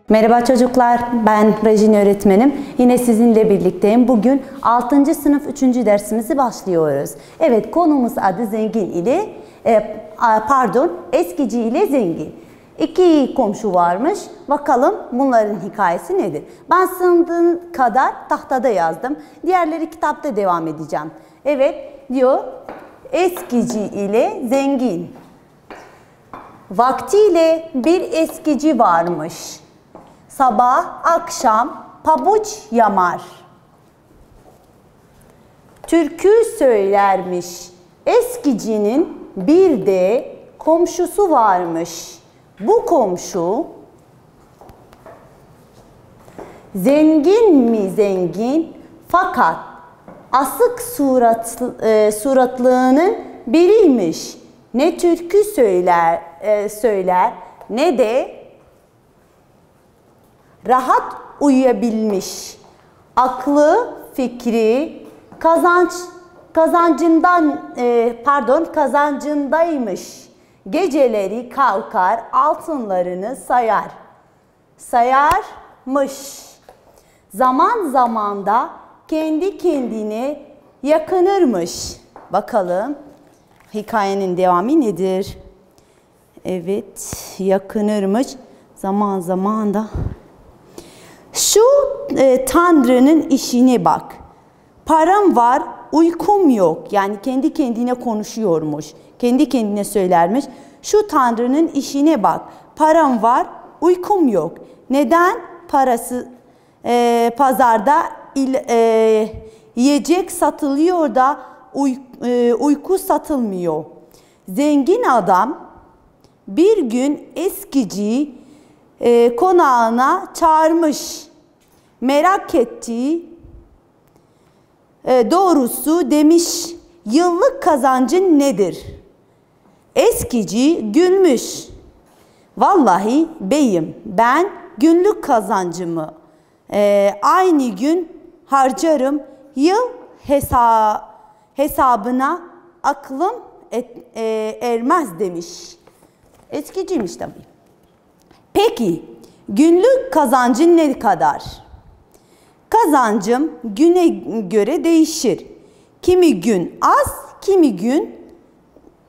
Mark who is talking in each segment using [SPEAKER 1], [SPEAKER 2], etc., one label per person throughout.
[SPEAKER 1] Merhaba çocuklar, ben Rejin öğretmenim. Yine sizinle birlikteyim. Bugün 6. sınıf 3. dersimizi başlıyoruz. Evet, konumuz adı zengin ile, eskici ile zengin. İki komşu varmış. Bakalım bunların hikayesi nedir? Ben sığındığım kadar tahtada yazdım. Diğerleri kitapta devam edeceğim. Evet, diyor eskici ile zengin. Vaktiyle bir eskici varmış. Sabah akşam pabuç yamar. Türkü söylermiş. Eskicinin bir de komşusu varmış. Bu komşu zengin mi zengin, fakat asık suratlığının biriymiş. Ne türkü söyler ne de rahat uyuyabilmiş. Aklı, fikri kazancındaymış. Geceleri kalkar altınlarını sayarmış. Zaman zaman da kendi kendine yakınırmış. Bakalım hikayenin devamı nedir? Evet, yakınırmış. Zaman zaman da şu Tanrı'nın işine bak. Param var, uykum yok. Yani kendi kendine konuşuyormuş. Kendi kendine söylermiş. Şu Tanrı'nın işine bak. Param var, uykum yok. Neden parası pazarda yiyecek satılıyor da uyku satılmıyor? Zengin adam bir gün eskici konağına çağırmış. Merak ettiği doğrusu demiş, yıllık kazancın nedir? Eskici gülmüş. Vallahi beyim, ben günlük kazancımı aynı gün harcarım. Yıl hesabına aklım ermez demiş. Eskiciymiş tabii. Peki günlük kazancın ne kadar? Kazancım güne göre değişir. Kimi gün az, kimi gün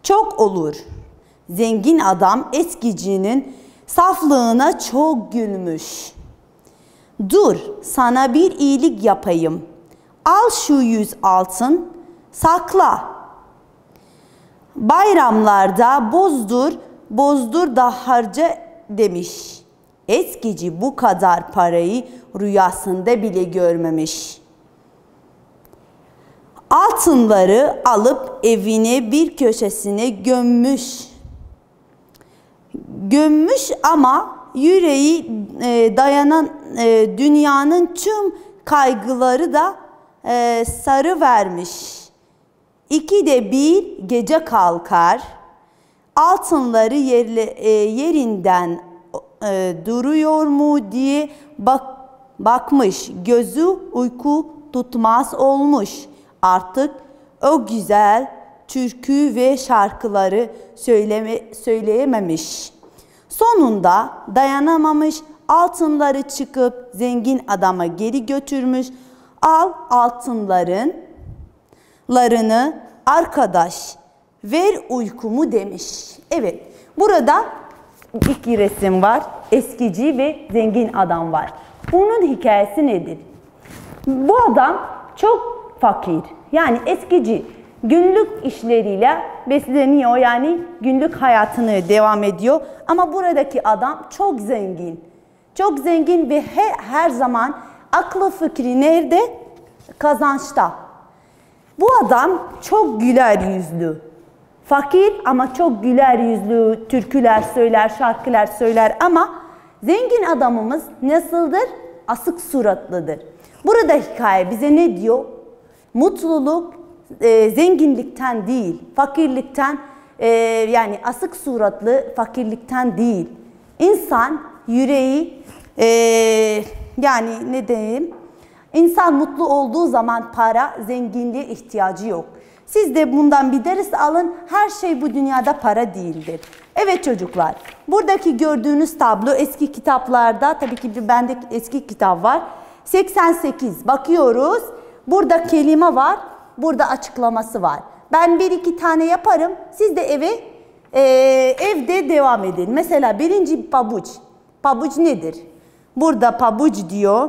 [SPEAKER 1] çok olur. Zengin adam eskicinin saflığına çok gülmüş. Dur, sana bir iyilik yapayım. Al şu 100 altın, sakla. Bayramlarda bozdur da harca demiş. Eskici bu kadar parayı rüyasında bile görmemiş. Altınları alıp evine bir köşesine gömmüş ama yüreği dayanan dünyanın tüm kaygıları da sarı vermiş. İkide bir gece kalkar, altınları yerinden duruyor mu diye bakmış. Gözü uyku tutmaz olmuş. Artık o güzel türkü ve şarkıları söyleyememiş. Sonunda dayanamamış, altınları çıkıp zengin adama geri götürmüş. Al altınlarını arkadaş, ver uykumu demiş. Evet, burada iki resim var. Eskici ve zengin adam var. Bunun hikayesi nedir? Bu adam çok fakir. Yani eskici günlük işleriyle besleniyor. Yani günlük hayatını devam ediyor. Ama buradaki adam çok zengin. Çok zengin ve her zaman aklı fikri nerede? Kazançta. Bu adam çok güler yüzlü. Fakir ama çok güler yüzlü, türküler söyler, şarkılar söyler ama zengin adamımız nasıldır? Asık suratlıdır. Burada hikaye bize ne diyor? Mutluluk zenginlikten değil, fakirlikten yani asık suratlı fakirlikten değil. İnsan yüreği yani ne diyeyim? İnsan mutlu olduğu zaman para, zenginliğe ihtiyacı yok. Siz de bundan bir ders alın. Her şey bu dünyada para değildir. Evet çocuklar, buradaki gördüğünüz tablo eski kitaplarda, tabii ki bende eski kitap var. 88 bakıyoruz. Burada kelime var, burada açıklaması var. Ben bir iki tane yaparım, siz de evde devam edin. Mesela birinci pabuç. Pabuç nedir? Burada pabuç diyor.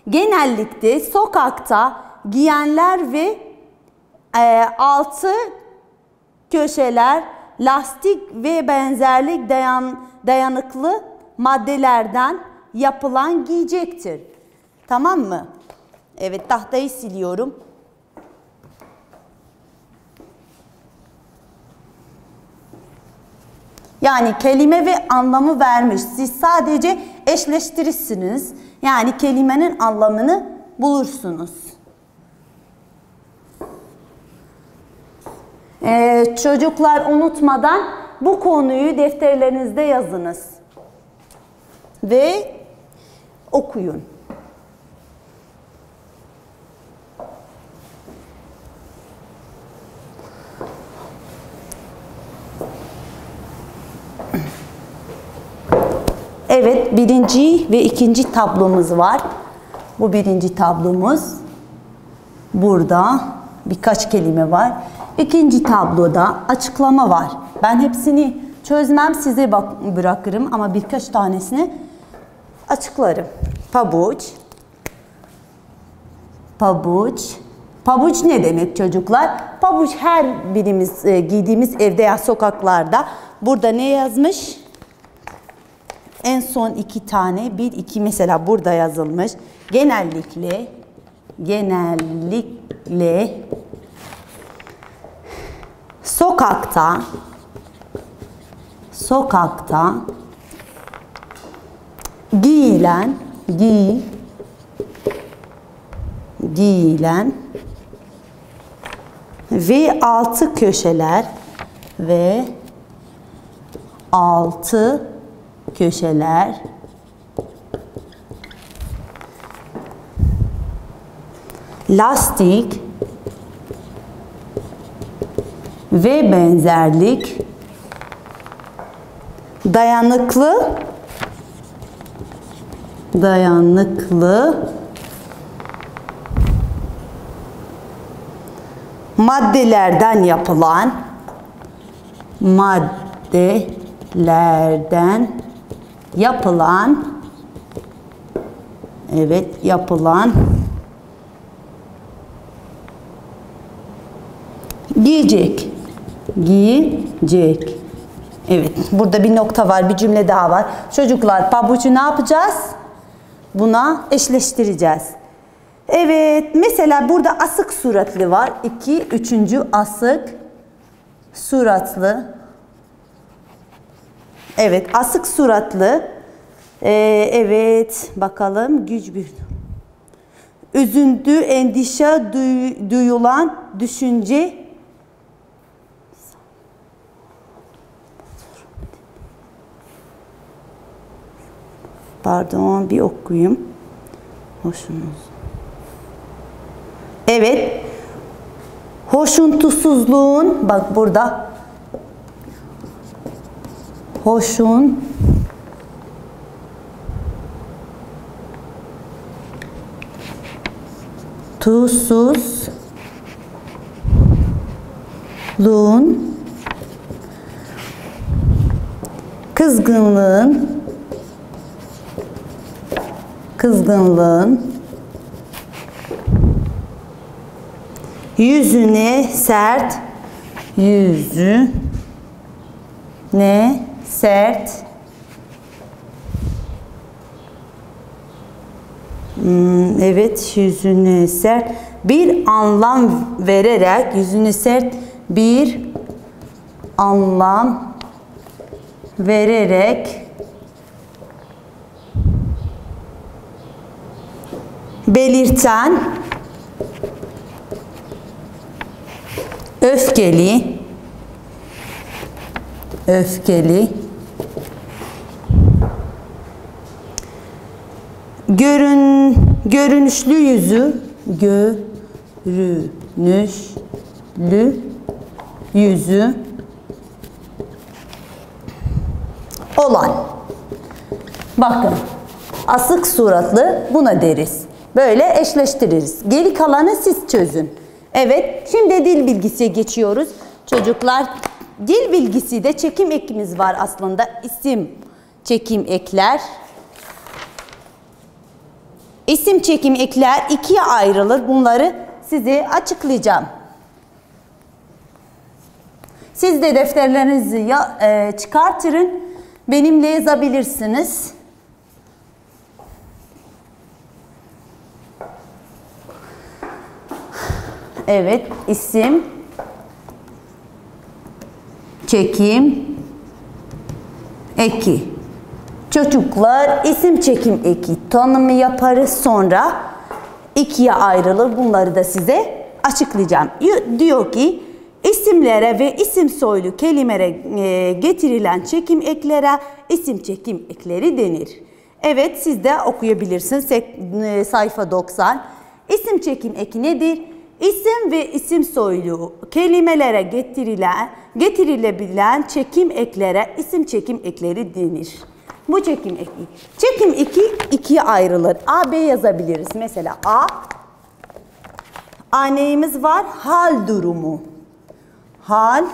[SPEAKER 1] Genellikle sokakta giyenler ve altı köşeler lastik ve benzerlik dayanıklı maddelerden yapılan giyecektir. Tamam mı? Evet, tahtayı siliyorum. Yani kelime ve anlamı vermiş. Siz sadece eşleştirirsiniz. Yani kelimenin anlamını bulursunuz. Çocuklar unutmadan bu konuyu defterlerinizde yazınız. Ve okuyun. Evet, birinci ve ikinci tablomuz var. Bu birinci tablomuz. Burada birkaç kelime var. İkinci tabloda açıklama var. Ben hepsini çözmem, size bırakırım ama birkaç tanesini açıklarım. Pabuç. Pabuç. Pabuç ne demek çocuklar? Pabuç her birimiz giydiğimiz evde ya sokaklarda. Burada ne yazmış? En son iki tane, bir iki mesela burada yazılmış. Genellikle sokakta giyilen ve altı köşeler lastik ve benzerlik dayanıklı maddelerden yapılan giyecek. Evet, burada bir nokta var, bir cümle daha var. Çocuklar, pabucu ne yapacağız? Buna eşleştireceğiz. Evet, mesela burada asık suratlı var. Üçüncü asık suratlı. Evet, asık suratlı. Evet, bakalım. Üzüntü, endişe duyulan düşünce. Pardon, bir okuyayım. Evet. Hoşuntusuzluğun, bak burada. Hoşuntusuzluğun, kızgınlığın, yüzüne sert evet, yüzüne sert bir anlam vererek, belirten, öfkeli, görünüşlü yüzü, olan. Bakın, asık suratlı buna deriz. Böyle eşleştiririz. Geri kalanı siz çözün. Evet, şimdi dil bilgisiye geçiyoruz. Çocuklar, dil bilgisi de çekim ekimiz var aslında. İsim çekim ekler. İsim çekim ekler ikiye ayrılır. Bunları size açıklayacağım. Siz de defterlerinizi çıkartırın. Benimle yazabilirsiniz. Evet, isim çekim eki. Çocuklar, isim çekim eki tanımı yaparız, sonra ikiye ayrılır. Bunları da size açıklayacağım. Diyor ki, isimlere ve isim soylu kelimelere getirilen çekim eklere isim çekim ekleri denir. Evet, siz de okuyabilirsiniz. Sayfa 90. İsim çekim eki nedir? İsim ve isim soylu kelimelere getirilebilen çekim eklere isim çekim ekleri denir. Bu çekim eki. Çekim eki ikiye ayrılır. A, B yazabiliriz. Mesela A neyimiz var? Hal durumu. Hal,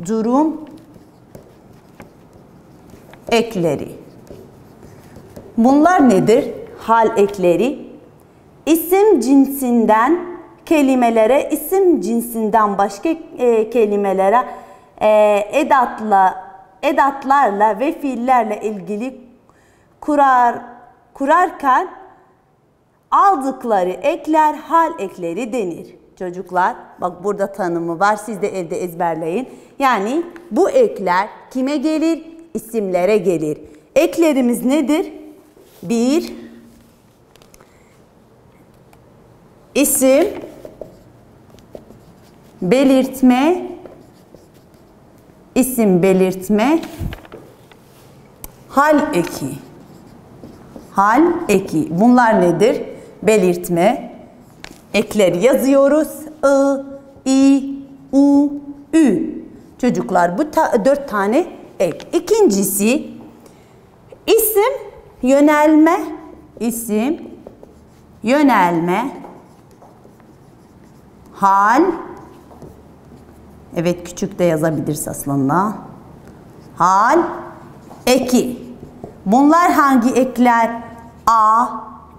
[SPEAKER 1] durum ekleri. Bunlar nedir? Hal ekleri. İsim cinsinden kelimelere, isim cinsinden başka kelimelere edatlarla ve fiillerle ilgili kurarken aldıkları ekler hal ekleri denir. Çocuklar, bak burada tanımı var. Siz de evde ezberleyin. Yani bu ekler kime gelir? İsimlere gelir. Eklerimiz nedir? 1. İsim belirtme, isim belirtme, hal eki. Hal eki. Bunlar nedir? Belirtme ekleri yazıyoruz. I, U, Ü. Çocuklar, bu 4 tane ek. İkincisi isim yönelme, isim yönelme, hal, evet küçük de yazabiliriz aslında, hal eki. Bunlar hangi ekler? A,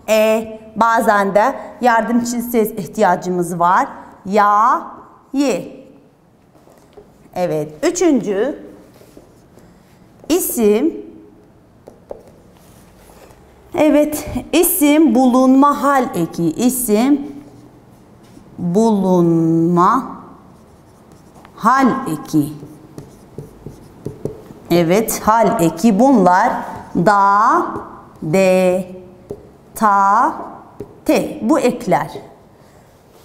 [SPEAKER 1] E, bazen de yardımcı ses ihtiyacımız var. Ya, Y. Evet, üçüncü isim. Evet, isim bulunma hal eki. İsim bulunma hal eki. Evet, hal eki. Bunlar da, de, ta, te. Bu ekler.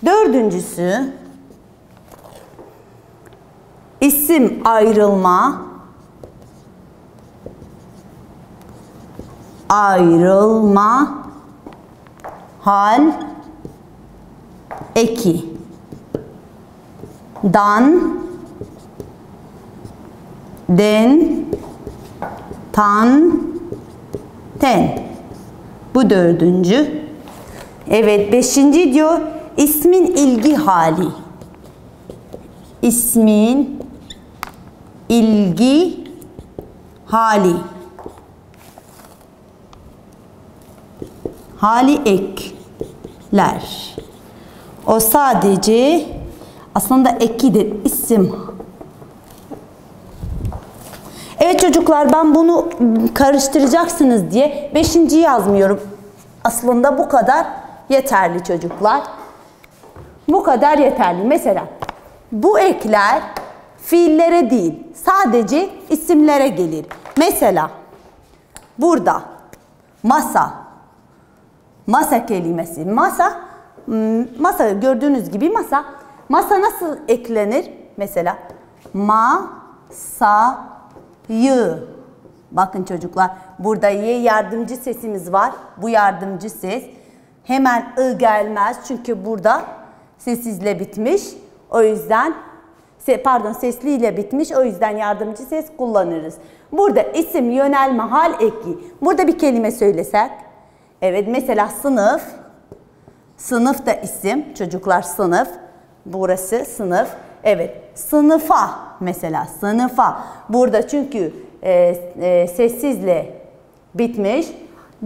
[SPEAKER 1] Dördüncüsü isim ayrılma, ayrılma hal eki. Dan, den, tan, ten. Bu dördüncü. Evet, beşinci diyor ismin ilgi hali. İsmin ilgi hali. Hali ekler. O sadece aslında ekidir, isim. Evet çocuklar, ben bunu karıştıracaksınız diye 5. yazmıyorum. Aslında bu kadar yeterli çocuklar. Bu kadar yeterli. Mesela bu ekler fiillere değil, sadece isimlere gelir. Mesela burada masa. Masa kelimesi. Masa gördüğünüz gibi masa. Masa nasıl eklenir? Mesela ma-sa-yı. Bakın çocuklar, burada y yardımcı sesimiz var. Bu yardımcı ses. Hemen ı gelmez çünkü burada sessizle bitmiş. O yüzden Sesliyle bitmiş. O yüzden yardımcı ses kullanırız. Burada isim, yönelme, hal eki. Burada bir kelime söylesek. Evet, mesela sınıf. Sınıf da isim. Çocuklar sınıf. Burası sınıf. Evet, sınıfa mesela, sınıfa. Burada çünkü sessizle bitmiş.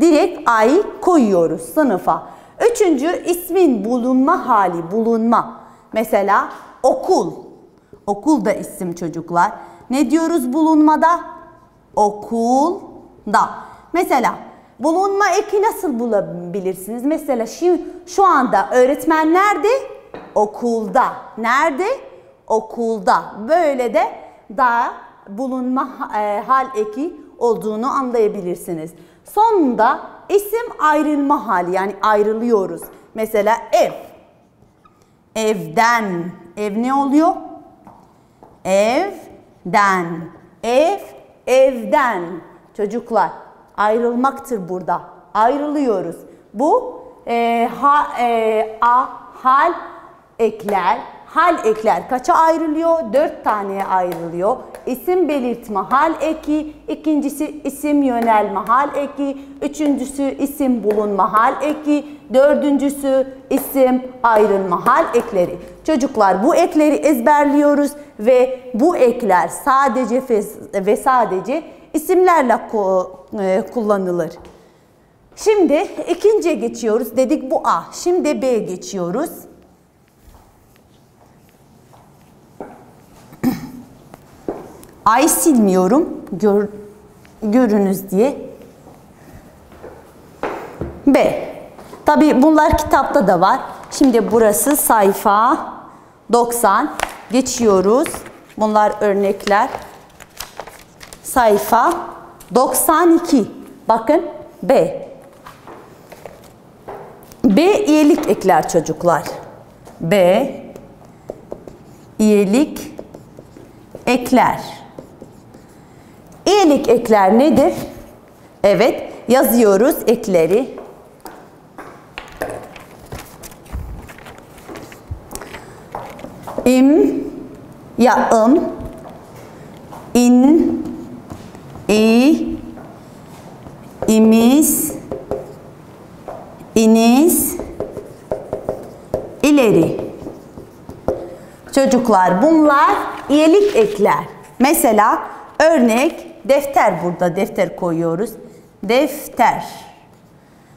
[SPEAKER 1] Direkt ay koyuyoruz sınıfa. Üçüncü, ismin bulunma hali, bulunma. Mesela okul. Okul da isim çocuklar. Ne diyoruz bulunmada? Okulda. Mesela bulunma eki nasıl bulabilirsiniz? Mesela şu anda öğretmen nerede? Okulda. Nerede? Okulda. Böyle de daha bulunma hal eki olduğunu anlayabilirsiniz. Sonunda isim ayrılma hali, yani ayrılıyoruz. Mesela ev. Evden. Ev ne oluyor? Evden. Ev, evden. Çocuklar ayrılmaktır burada. Ayrılıyoruz. Bu hal ekler. Hal ekler kaça ayrılıyor? 4 taneye ayrılıyor. İsim belirtme hal eki, ikincisi isim yönelme hal eki, üçüncüsü isim bulunma hal eki, dördüncüsü isim ayrılma hal ekleri. Çocuklar bu ekleri ezberliyoruz ve bu ekler sadece ve sadece isimlerle kullanılır. Şimdi ikinciye geçiyoruz. Dedik bu A. Şimdi B'ye geçiyoruz. A'yı silmiyorum. Görünüz diye. B. Tabi bunlar kitapta da var. Şimdi burası sayfa 90. Geçiyoruz. Bunlar örnekler. Sayfa 92. Bakın B. B iyilik ekler çocuklar. B iyilik ekler. İyilik ekler nedir? Evet, yazıyoruz ekleri. İm, yaım, in, i, imiz, iniz, ileri. Çocuklar bunlar iyilik ekler. Mesela örnek defter, burada defter koyuyoruz. Defter.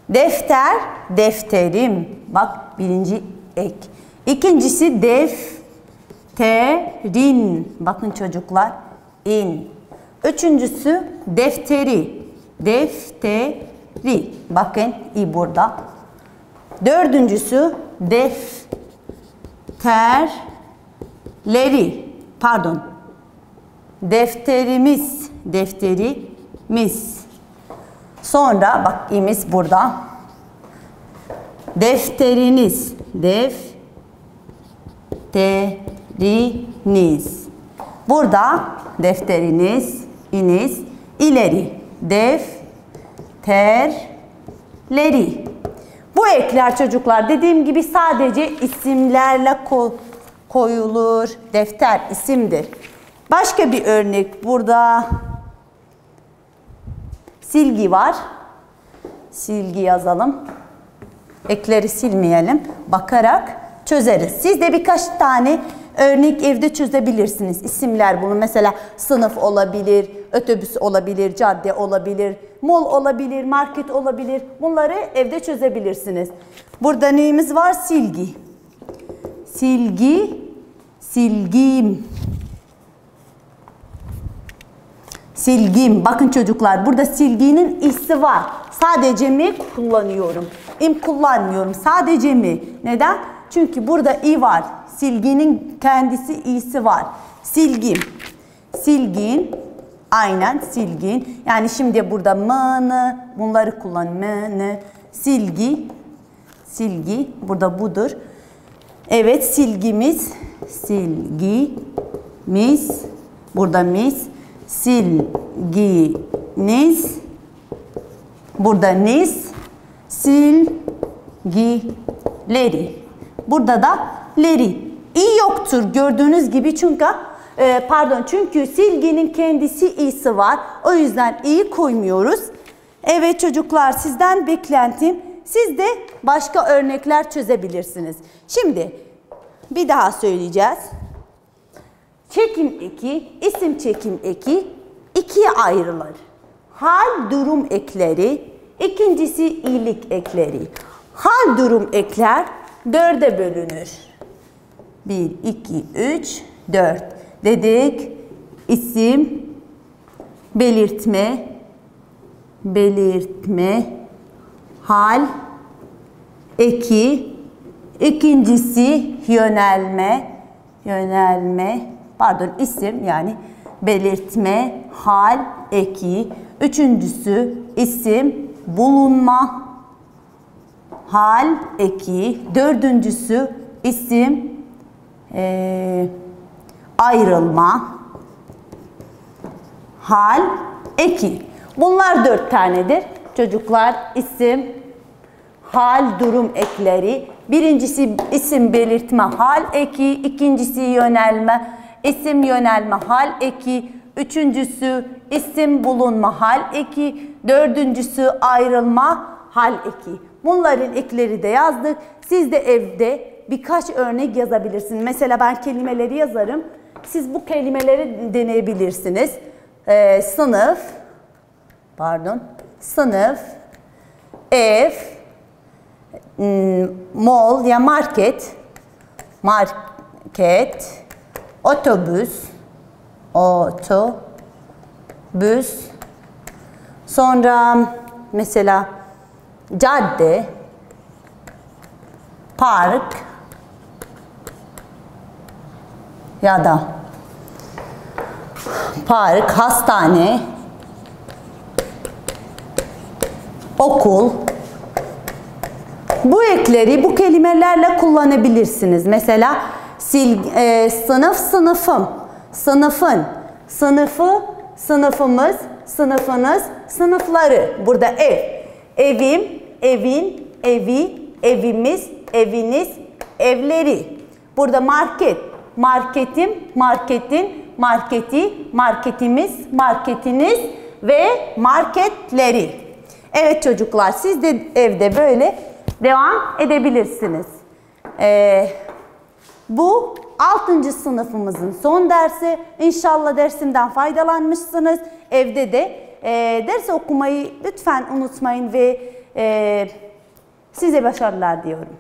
[SPEAKER 1] Defter, defterim. Bak birinci ek. İkincisi defterin. Bakın çocuklar in. Üçüncüsü defteri. Defteri. Bakın i burada. Dördüncüsü defterleri. Pardon. Defterimiz. Defterimiz. Sonra bak imiz burada. Defteriniz. Defteriniz. Burada defteriniz, iniz, ileri. Defterleri. Bu ekler çocuklar dediğim gibi sadece isimlerle koyulur. Defter isimdir. Başka bir örnek burada. Silgi var. Silgi yazalım. Ekleri silmeyelim. Bakarak çözeriz. Siz de birkaç tane örnek evde çözebilirsiniz. İsimler bunu. Mesela sınıf olabilir, otobüs olabilir, cadde olabilir, mall olabilir, market olabilir. Bunları evde çözebilirsiniz. Burada neyimiz var? Silgi. Silgi, silgim. Silgim. Bakın çocuklar burada silginin i'si var. Sadece mi kullanıyorum? İm kullanmıyorum. Sadece mi? Neden? Çünkü burada i var. Silginin kendisi i'si var. Silgim. Silgin. Aynen silgin. Yani şimdi burada mını bunları kullan. Mını. Silgi. Silgi. Burada budur. Evet silgimiz. Silgimiz. Burada mis. Silginiz. Burada nis. Silgileri. Burada da leri. İ yoktur gördüğünüz gibi çünkü silginin kendisi i'si var. O yüzden i'yi koymuyoruz. Evet çocuklar, sizden beklentim, siz de başka örnekler çözebilirsiniz. Şimdi bir daha söyleyeceğiz. Çekim eki, isim çekim eki ikiye ayrılır. Hal durum ekleri, ikincisi iyilik ekleri. Hal durum ekler 4'e bölünür. 1, 2, 3, 4 dedik. İsim, belirtme, hal, eki, ikincisi isim yani belirtme, hal, eki, üçüncüsü isim, bulunma, hal, eki, dördüncüsü isim, ayrılma, hal, eki. Bunlar 4 tanedir. Çocuklar isim, hal, durum ekleri. Birincisi isim, belirtme, hal, eki. İkincisi yönelme, isim, yönelme, hal, eki. Üçüncüsü isim, bulunma, hal, eki. Dördüncüsü ayrılma, hal, eki. Bunların ekleri de yazdık. Siz de evde birkaç örnek yazabilirsiniz. Mesela ben kelimeleri yazarım. Siz bu kelimeleri deneyebilirsiniz. Sınıf, ev, mall ya market, otobüs, sonra mesela cadde, park ya da hastane, okul. Bu ekleri bu kelimelerle kullanabilirsiniz. Mesela sınıf, sınıfım, sınıfın, sınıfı, sınıfımız, sınıfınız, sınıfları. Burada evim, evin, evi, evimiz, eviniz, evleri. Burada market, marketim, marketin, marketi, marketimiz, marketiniz ve marketleri. Evet çocuklar, siz de evde böyle devam edebilirsiniz. Bu 6. sınıfımızın son dersi. İnşallah dersimden faydalanmışsınız. Evde de ders okumayı lütfen unutmayın ve size başarılar diyorum.